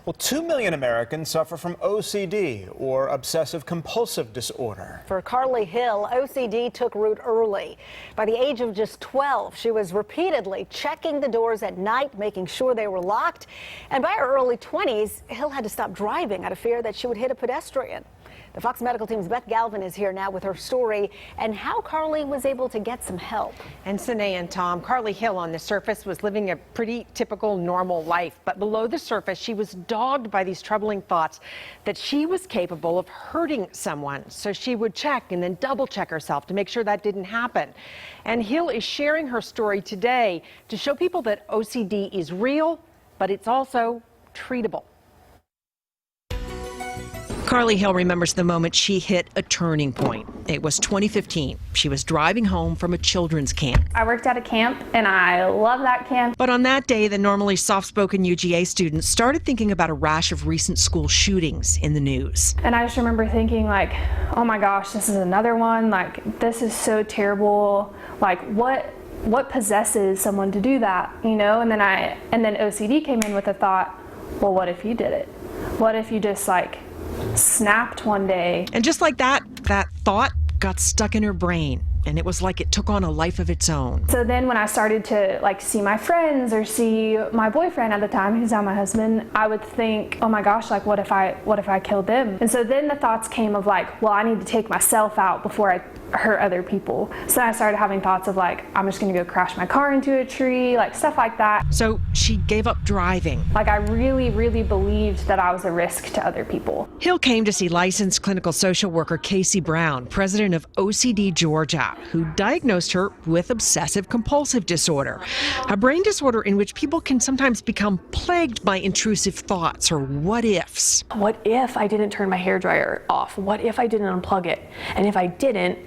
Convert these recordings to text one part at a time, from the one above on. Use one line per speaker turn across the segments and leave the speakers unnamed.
Well, 2 million Americans suffer from OCD, or obsessive compulsive disorder.
For Carly Hill, OCD took root early. By the age of just 12, she was repeatedly checking the doors at night, making sure they were locked. And by her early 20s, Hill had to stop driving out of fear that she would hit a pedestrian. The Fox Medical Team's Beth Galvin is here now with her story and how Carly was able to get some help.
And Sine and Tom, Carly Hill on the surface was living a pretty typical normal life, but below the surface she was dogged by these troubling thoughts that she was capable of hurting someone. So she would check and then double check herself to make sure that didn't happen. And Hill is sharing her story today to show people that OCD is real, but it's also treatable. Carly Hill remembers the moment she hit a turning point. It was 2015. She was driving home from a children's camp.
I worked at a camp and I love that camp.
But on that day, the normally soft-spoken UGA students started thinking about a rash of recent school shootings in the news.
And I just remember thinking like, oh my gosh, this is another one. Like, this is so terrible. Like, what possesses someone to do that, you know? And then OCD came in with the thought, well, what if you did it? What if you just like snapped one day?
And just like that thought got stuck in her brain, and it was like it took on a life of its own.
So then when I started to like see my friends or see my boyfriend at the time, who's now my husband, I would think, oh my gosh, like what if I killed them? And so then the thoughts came of like, well, I need to take myself out before I hurt other people. So I started having thoughts of like, I'm just gonna go crash my car into a tree, like stuff like that.
So she gave up driving.
Like I really, really believed that I was a risk to other people.
Hill came to see licensed clinical social worker Casey Brown, president of OCD Georgia, who diagnosed her with obsessive compulsive disorder, a brain disorder in which people can sometimes become plagued by intrusive thoughts or what ifs.
What if I didn't turn my hairdryer off? What if I didn't unplug it? And if I didn't,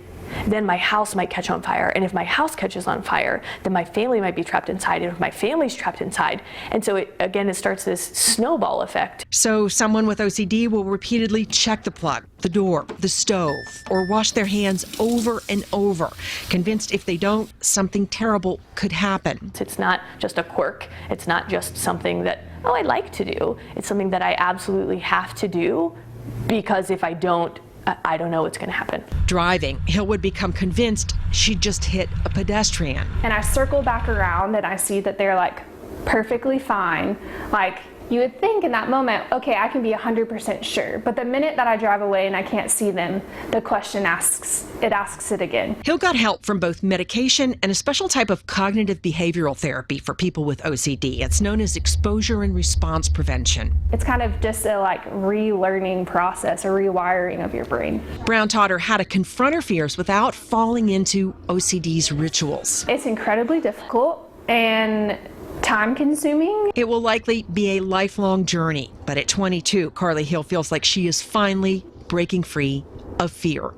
then my house might catch on fire. And if my house catches on fire, then my family might be trapped inside. And if my family's trapped inside, and so it starts this snowball effect.
So someone with OCD will repeatedly check the plug, the door, the stove, or wash their hands over and over, convinced if they don't, something terrible could happen.
It's not just a quirk. It's not just something that, oh, I like to do. It's something that I absolutely have to do, because if I don't, I don't know what's going to happen.
Driving, Hill would become convinced she'd just hit a pedestrian.
And I circle back around and I see that they're like perfectly fine. Like you would think in that moment, okay, I can be 100% sure. But the minute that I drive away and I can't see them, the question asks it again.
Hill got help from both medication and a special type of cognitive behavioral therapy for people with OCD. It's known as exposure and response prevention.
It's kind of just a like relearning process, a rewiring of your brain.
Brown taught her how to confront her fears without falling into OCD's rituals.
It's incredibly difficult and time-consuming.
It will likely be a lifelong journey, but at 22, Carly Hill feels like she is finally breaking free of fear.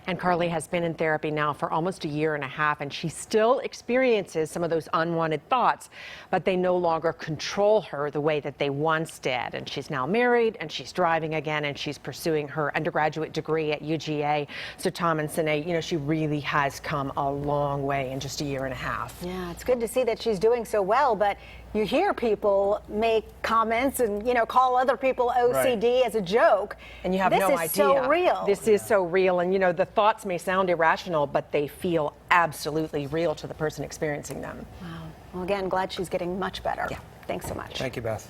And Carly has been in therapy now for almost a year and a half, and she still experiences some of those unwanted thoughts, but they no longer control her the way that they once did. And she's now married, and she's driving again, and she's pursuing her undergraduate degree at UGA. So Tom and Sine, you know, she really has come a long way in just a year and a half.
Yeah, it's good to see that she's doing so well, but you hear people make comments and, you know, call other people OCD as a joke.
And you have no idea.
This is so real.
This is so real. And, you know, the thoughts may sound irrational, but they feel absolutely real to the person experiencing them.
Wow. Well, again, glad she's getting much better.
Yeah.
Thanks so much.
Thank you, Beth.